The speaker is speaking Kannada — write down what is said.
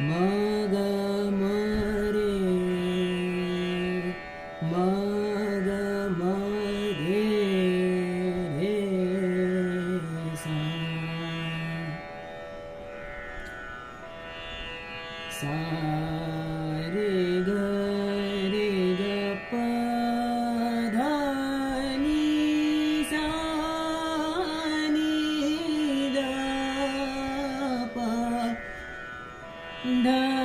ಮ ಗ ಮ ರೇ ಮ ಗ ಮ ರೇ ರೇ ಸಾ ಸಾ ರೇ ಗ ಪ ಧ ನೀ ಸಾ ನೀ ದ ಪ ಧ